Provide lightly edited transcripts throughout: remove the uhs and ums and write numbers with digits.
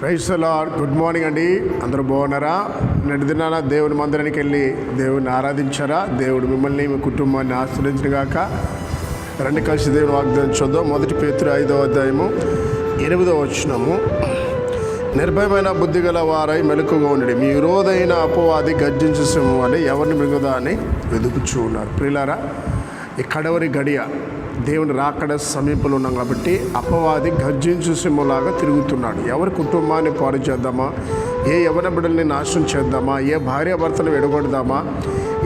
Praise the lord. Good morning అండి. అందరూ బాగున్నారా? నేటి దినాన దేవుని మందిరానికి వెళ్ళి దేవుని ఆరాధించారా? దేవుడు మిమ్మల్ని మీ కుటుంబాన్ని ఆశీర్వదించును గాక. రండి కలిసి దేవుని వాగ్దానం చూద్దాం. 1 పేతురు 5వ అధ్యాయము 8వ వచనము. నిర్భయమైన బుద్ధి గల వారై మెలకుగా ఉండి మీ విరోధైన అపవాది గర్జించు సింహం అని ఎవరిని మిగుదా అని వెదుకుచూ ఉన్నారు. ప్రియులారా, ఈ కడవరి గడియ దేవుని రాకడ సమీపంలో ఉన్నాం కాబట్టి అపవాది గర్జించు సింహంలాగా తిరుగుతున్నాడు. ఎవరి కుటుంబాన్ని పాడు చేద్దామా, ఏ యవన బిడ్డల్ని నాశనం చేద్దామా, ఏ భార్యాభర్తలు విడగొడదామా,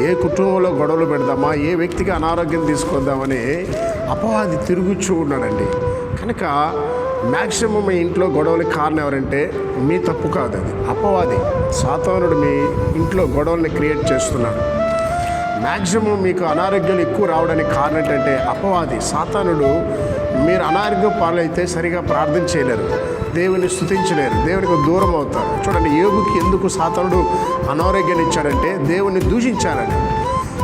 ఏ కుటుంబంలో గొడవలు పెడదామా, ఏ వ్యక్తికి అనారోగ్యం తీసుకొద్దామని అపవాది తిరుగుచూ ఉన్నాడండి. కనుక మ్యాక్సిమం మీ ఇంట్లో గొడవలకి కారణం ఎవరంటే మీ తప్పు కాదు, అది అపవాది సాతానుడు మీ ఇంట్లో గొడవల్ని క్రియేట్ చేస్తున్నాడు. మ్యాక్సిమం మీకు అనారోగ్యాలు ఎక్కువ రావడానికి కారణం ఏంటంటే అపవాది సాతానుడు. మీరు అనారోగ్యం పాలైతే సరిగా ప్రార్థన చేయలేరు, దేవుని స్తుతించలేరు, దేవునికి దూరం అవుతారు. చూడండి, యోగుకి ఎందుకు సాతానుడు అనారోగ్యాన్ని ఇచ్చాడంటే దేవుని దూషించాలని.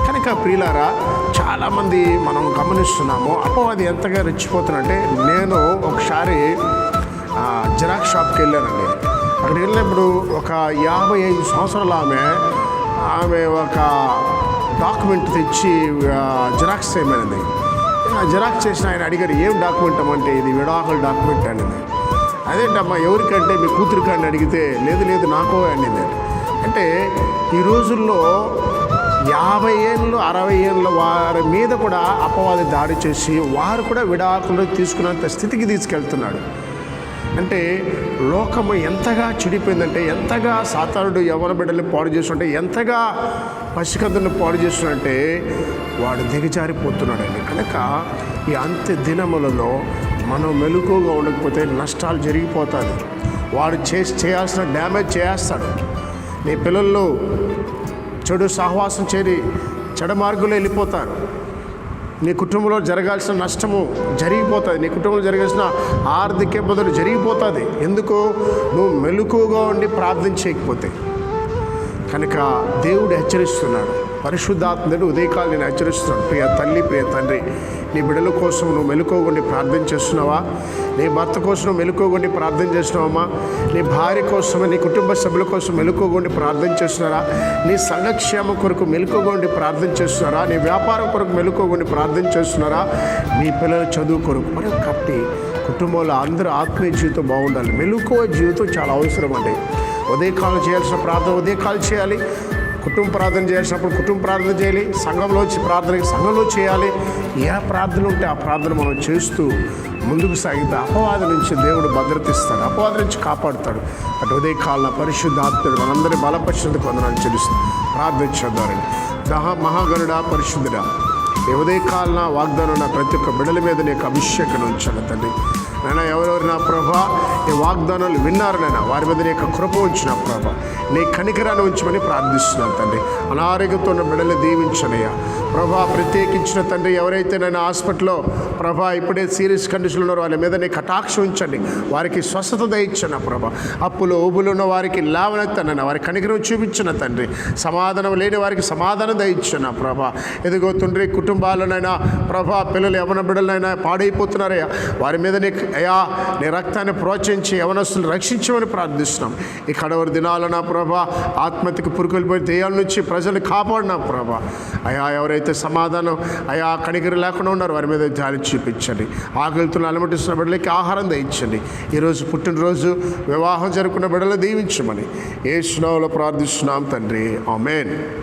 కనుక ప్రియులారా, చాలామంది మనం గమనిస్తున్నాము అపవాది ఎంతగా రెచ్చిపోతున్నంటే, నేను ఒకసారి జిరాక్స్ షాప్కి వెళ్ళానండి. అక్కడికి వెళ్ళినప్పుడు ఒక 55 సంవత్సరాల ఆమె ఒక డాక్యుమెంట్ తెచ్చి జిరాక్స్ చేయమనింది. జిరాక్స్ చేసిన ఆయన అడిగారు, ఏం డాక్యుమెంట్ అమ్మంటే ఇది విడాకుల డాక్యుమెంట్ అనింది. అదేంటమ్మా ఎవరికంటే మీ కూతురు కానీ అడిగితే లేదు నాకో అనింది. అంటే ఈ రోజుల్లో 50 ఏళ్ళు 60 ఏళ్ళ వారి మీద కూడా అపవాది దాడి చేసి వారు కూడా విడాకులు తీసుకున్నంత స్థితికి తీసుకెళ్తున్నాడు. అంటే లోకము ఎంతగా చెడిపోయిందంటే, ఎంతగా సాతానుడు యవ్వన బిడ్డల్ని పాడు చేస్తుంటే, ఎంతగా పసికందుని పాడు చేస్తున్నంటే వాడు దిగజారిపోతున్నాడండి. కనుక ఈ అంత్య దినములలో మనం మెలకువగా ఉండకపోతే నష్టాలు జరిగిపోతుంది. వాడు చేయాల్సిన డ్యామేజ్ చేస్తాడు. నీ పిల్లల్లో చెడు సహవాసం చేరి చెడు మార్గంలో వెళ్ళిపోతారు. నీ కుటుంబంలో జరగాల్సిన నష్టము జరిగిపోతుంది. నీ కుటుంబంలో జరగాల్సిన ఆర్థిక ఇబ్బందులు జరిగిపోతుంది. ఎందుకు? నువ్వు మెలకువగా ఉండి ప్రార్థన చేయకపోతే. కనుక దేవుడు హెచ్చరిస్తున్నాడు, పరిశుద్ధాత్ముడు ఉదయకాలం నేను హెచ్చరిస్తున్నాడు. ప్రియ తల్లి, ప్రియ తండ్రి, నీ బిడ్డల కోసం నువ్వు మెలకువగా ప్రార్థన చేస్తున్నావా? నీ భర్త కోసం నువ్వు మెలకువగా ప్రార్థన చేస్తున్నావమ్మా? నీ భార్య కోసం, నీ కుటుంబ సభ్యుల కోసం మెలకువగా ప్రార్థన చేస్తున్నారా? నీ సంఘక్షేమం కొరకు మెలకువగా ప్రార్థన చేస్తున్నారా? నీ వ్యాపారం కొరకు మెలకువగా ప్రార్థన చేస్తున్నారా? నీ పిల్లల చదువు కొరకు. మరి కాబట్టి కుటుంబంలో అందరూ ఆత్మీయ జీవితం బాగుండాలి. మెలకువ జీవితం చాలా అవసరం అండి. ఉదయకాలం చేయాల్సిన ప్రార్థన ఉదయకాలం చేయాలి. కుటుంబ ప్రార్థన చేయాల్సినప్పుడు కుటుంబ ప్రార్థన చేయాలి. సంఘంలో ప్రార్థన సంఘంలో చేయాలి. ఏ ప్రార్థన ఉంటే ఆ ప్రార్థన మనం చేస్తూ ముందుకు సాగితే అపవాది నుంచి దేవుడు భద్రత ఇస్తాడు, అపవాది నుంచి కాపాడుతాడు. అటు ఉదయకాలం పరిశుద్ధాత్ముడు మనందరి బలపరిశుద్ధ వందనాలు చెల్లిస్తాడు. ప్రార్థన చేద్దారండి. మహాగణుడా, పరిశుద్ధుడా, ఈ ఉదయకాలన వాగ్దానం నా ప్రతి ఒక్క బిడ్డల మీద నీకు అభిషేకం ఉంచాను తండ్రి. నైనా ఎవరెవరు నా ప్రభా ఈ వాగ్దానాలు విన్నారు నైనా వారి మీద నీ యొక్క కృప ఉంచిన ప్రభా, నీ కనికరాన్ని ఉంచమని ప్రార్థిస్తున్నాను తండ్రి. అనారోగ్యంతో ఉన్న బిడ్డలు దీవించనయ్యా ప్రభా. ప్రత్యేకించిన తండ్రి, ఎవరైతే నైనా హాస్పిటల్లో ప్రభా ఇప్పుడే సీరియస్ కండిషన్లో ఉన్నారో వాళ్ళ మీద నీ కటాక్షం ఉంచండి, వారికి స్వస్థత దయచ్చన ప్రభా. అప్పులు ఊబులు ఉన్న వారికి లేవనెత్తనైనా వారి కనికరం చూపించిన తండ్రి. సమాధానం లేని వారికి సమాధానం దయచ్చన ప్రభా. ఎదుగో తండ్రి, కుటుంబాలనైనా ప్రభా పిల్లలు యవన బిడ్డలైనా పాడైపోతున్నారయ్యా, వారి మీద అయ్యా నీ రక్తాన్ని ప్రోత్సహించి యవనస్తులను రక్షించమని ప్రార్థిస్తున్నాం. ఈ కడవరి దినాలన ప్రభా ఆత్మహత్యకు పురుకొల్పోయి దెయ్యాల నుంచి ప్రజలు కాపాడినా ప్రభా. అయా ఎవరైతే సమాధానం అయా కనికరి లేకుండా ఉన్నారో వారి మీద జాలి చూపించండి. ఆకలితో అలమటిస్తున్న బిడ్డలకి ఆహారం దయచండి. ఈరోజు పుట్టినరోజు వివాహం జరుపుకున్న బిడ్డలు దీవించమని యేసు నామములో ప్రార్థిస్తున్నాం తండ్రి. ఆమేన్.